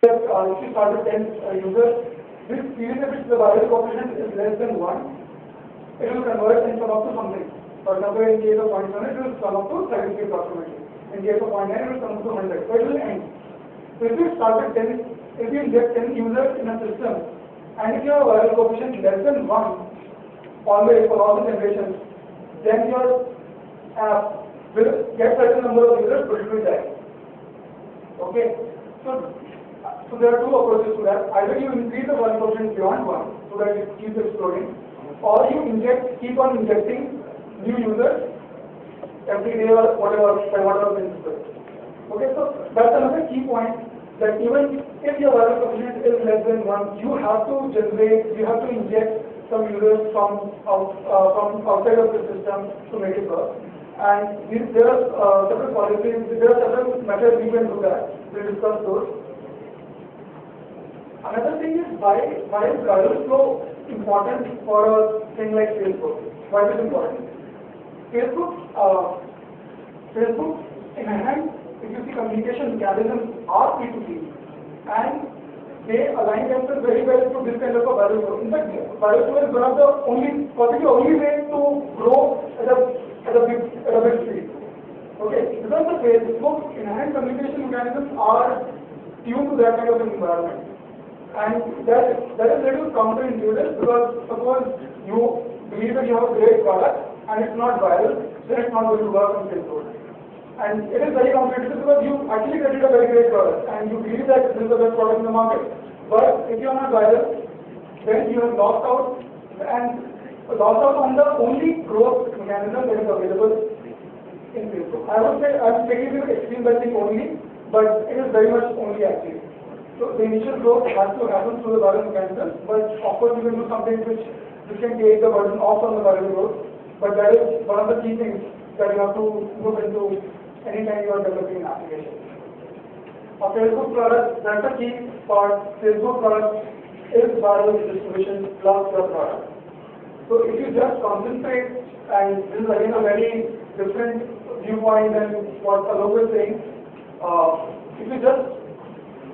if you start with 10 users, this even if the viral coefficient is less than 1, it will convert and come up to something. For example, in case of 0.7, it will come up to 33 approximately. In case of 0.9, it will come up to 100. So it will end. So if you start with 10, if you inject 10 users in a system, and if you have a viral coefficient less than 1, always for all the generations, then your app will get certain number of users, but it will die. Okay? So there are two approaches to that. Either you increase the viral coefficient beyond 1 so that it keeps exploding, or you keep on injecting new users every day or whatever principle. Okay, so that's another key point, that even if your viral coefficient is less than 1, you have to inject some users from outside of the system to make it work. And there are several policies, there are several methods we can do that. We'll discuss those. Another thing is why is viral flow important for a thing like Facebook? Why is it important? Facebook enhance, if you see, communication mechanisms are P2P, and they align themselves very well to this kind of a viral flow. In fact, viral flow is one of the possibly only way to grow at a big speed. Okay, because the Facebook enhanced communication mechanisms are tuned to that kind of an environment. And that is little counterintuitive, because suppose you believe that you have a great product and it's not viral, then it's not going to work on Facebook. And it is very counterintuitive because you actually created a very great product and you believe that this is the best product in the market. But if you are not viral, then you have lost out on the only growth mechanism that is available in Facebook. I would say I'm taking the extreme by saying only, but it is very much only actually. So the initial growth has to happen through the viral mechanism, but of course you can do something which can take the burden off on the viral growth. But that is one of the key things that you have to move into anytime you are developing an application. A Facebook product, that's the key part. Facebook product is viral distribution plus your product. So if you just concentrate, and this is again a very different viewpoint than what Alok was saying, if you just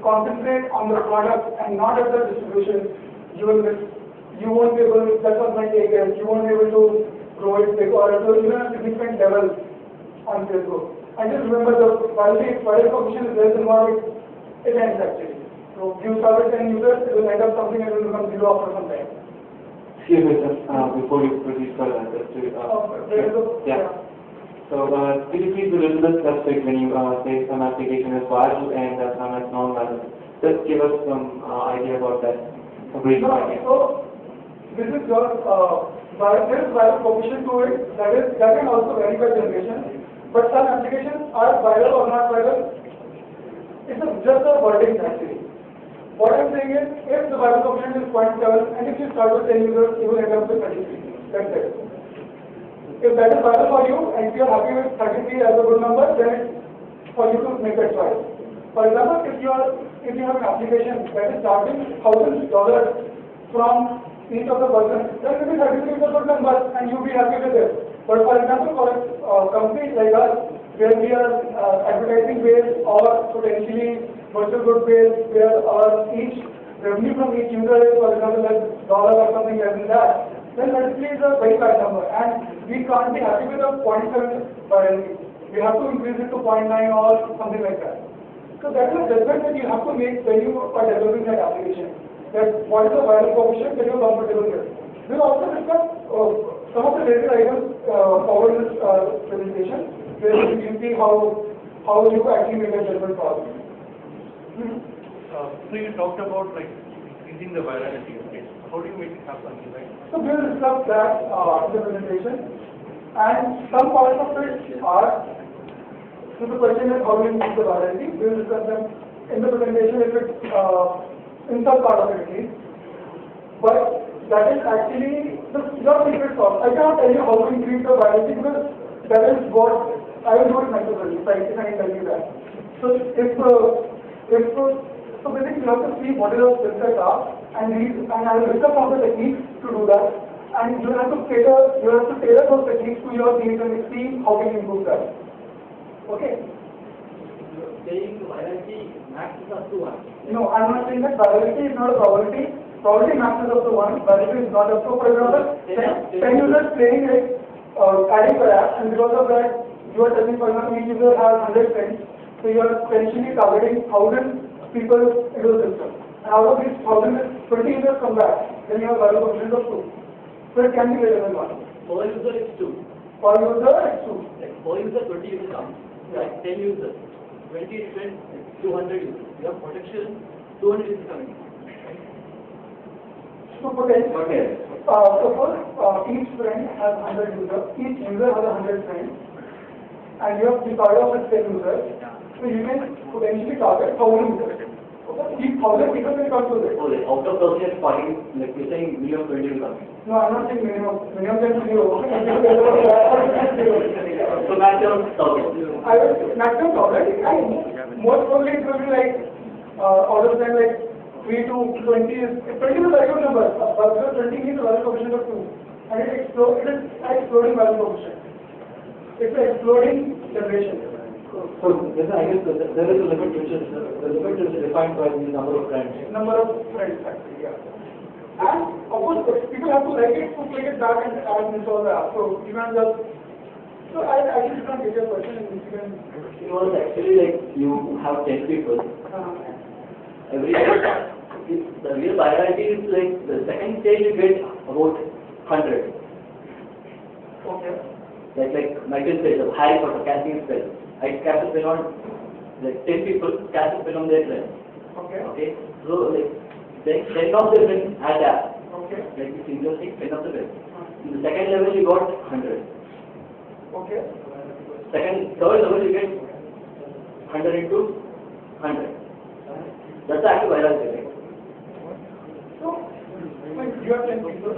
concentrate on the product and not at the distribution, you won't be able, that's what my take is, you won't be able to grow it big or even a significant level on Facebook. And just remember, the viral coefficient is less than 1, it ends actually. So you start with 10 users, it will end up something and it will become 0 after some time. Excuse me, sir, before you proceed further, So, could you please be a little bit specific when you say some application is viral and some is non-viral? Just give us some idea about that. So, this is your viral coefficient to it. That can also vary by generation. But some applications are viral or not viral. It's just a wording actually. What I'm saying is, if the viral coefficient is 0.7 and if you start with 10 users, you will end up with 33. That's it. If that is viral for you and if you are happy with 33 as a good number, then it's for you to make that choice. For example, if you have an application that is charging $1,000 from each of the person, then maybe 33 is a good number and you'll be happy with it. But for example, for a company like us, where we are advertising based or potentially virtual good based, where our each revenue from each user is, for example, like $1 or something less than that, then 33 is a very bad number, and we can't be happy with a 0.7 virality. We have to increase it to 0.9 or something like that. So that is a judgment that you have to make when you are developing that application. That what is the viral coefficient that you are comfortable with. We'll also discuss some of the related items forward in this presentation, where you see how you actually make a judgment call. So you talked about like increasing the virality. Okay. How do you make it happen? Right? So we will discuss that in the presentation, and some parts of it are. So the question is how do you increase the virality? We will discuss them in the presentation if it's in some part of it at least. But that is actually your secret sauce. I cannot tell you how to increase the virality because that is what I will do it myself if I can tell you that. So so basically you have to see what is the skill set are and I will discuss some of the techniques to do that. And you have to tailor those techniques to your needs and see how can you improve that. Okay. saying virality maxes up to 1. No, I'm not saying that virality is not a probability. Probability maxes up to 1, virality is not up to. For example, 10 users playing adding per app, and because of that, you are telling, for example, each user has 100 friends, so you are potentially targeting 1,000 people into the system. And out of these 1,000, 20 users come back, then you have viral coefficient of 2. So it can be greater than 1. Per user is 2. Per user, it's 2. Like per user, 20 users come. Like 10 users. 20 different, 200 users. You have protection, 200 users coming. So potentially, suppose each friend has 100 users, each user has 100 friends, and you have started off with 10 users, so you can potentially target 1,000 users. Okay? Each 1,000 people will come to this. Oh, like out of those you're spotting, like you're saying minimum 20 will come. No, I'm not saying minimum. Minimum can be 0. So maximum 1,000. I will maximum 1,000, and most probably it will be like out of them like 3 to 20 is 20 is a very good number. But 20 means a value coefficient of 2, and it is exploding value coefficient. It's an exploding generation. So I guess there is a limit which is the limit is defined by the number of friends. Number of friends, actually, yeah. And of course, people have to like it to click it back and install the app. So you can just. So I actually did not get your question. And you can. It was actually like you have 10 people. Every the real virality is like the second stage you get about 100. Okay. Like Michael says, the Harry Potter casting spell. I cast a spell on like 10 people, cast a spell on their friends. Okay. Okay. So like 10 of their friends had that. Okay. Like the single thing, 10 of the friends. In the second level you got 100. Okay. Third level you get 100 into 100. That's the actual virality, right? So, when you have 10 people,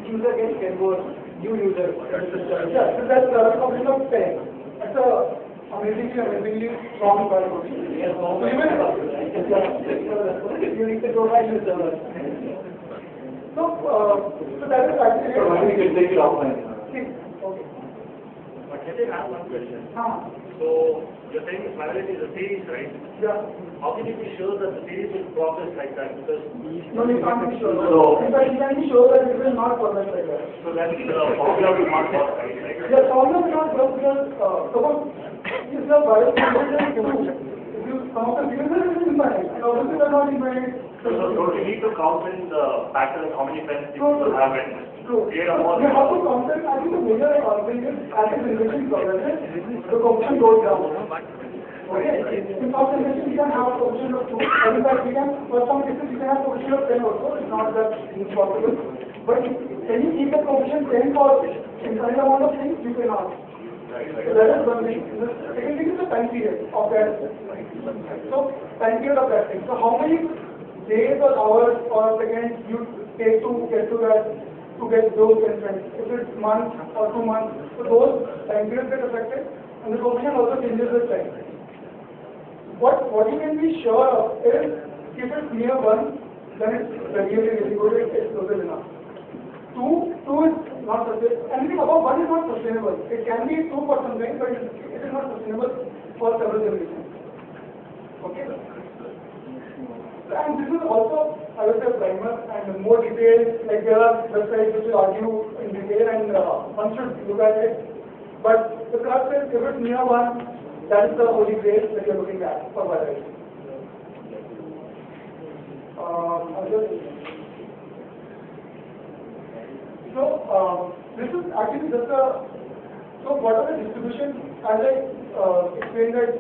user gets 10 more new users. Yeah, so that's the combination of 10. It's a amazingly strong value coefficient. Yes, So you need to provide the server. So that is actually. So why we can take it offline? Okay. But can I ask one question? So you're saying virality is a series, right? Yeah. How can you be sure that the series will progress like that? Because No, you can't be sure. So- In fact, you can be sure that it will not progress like that. so then the formula will not work, right? The formula will not work because suppose if the virus is 2, if you some of the users is infinite, and obviously they are not infinite. So don't you need to count in the factor of how many friends people have and True. create a more. You have to compare. I think the major thing is as the generation progresses, the coefficient goes down. Okay. In some generation we can have a coefficient of 2. And in fact we can, for some cases we can have coefficient of 10 also. It's not that impossible. But can you keep the coefficient 10 for infinite amount of things? You cannot. So that is one thing. The second thing is the time period of that. So time period of that thing. So how many days or hours or seconds you take to get to that, to get those friends? If it's months or 2 months, so those time periods get affected, and the coefficient also changes with time. What you can be sure of is if it's near 1, then it's really good, it's explosive enough. 2 is not sustainable. Anything above 1 is not sustainable. It can be 2 for something, but it is not sustainable for several generations. Okay? And this is also, I would say, primer and more detailed, like there are websites which will argue in detail and one should look at it. But the crux is, if it's near 1, that is the holy grail that you're looking at for virality. This is actually just a, so what are the distribution, as I explained that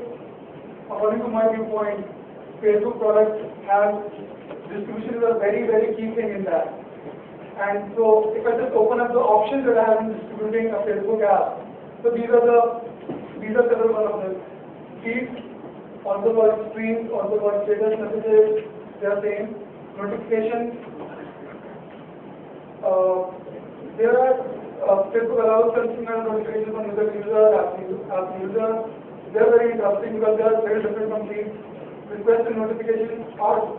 according to my viewpoint, Facebook products have distribution is a very key thing in that. And so if I just open up the options that I have in distributing a Facebook app, so these are several one of them. Feeds, also called streams, also called status messages, they are same. Notifications. There are Facebook allows consumer notifications from app user. They are very interesting because they are very different from feeds. Request and notifications are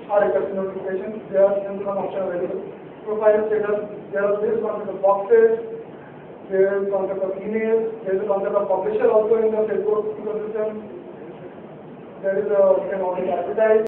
request and notifications. They are in one option available. Profile status. There are this concept of boxes. There is concept of emails. There is a concept of publisher also in the Facebook ecosystem. there is a, you can already advertise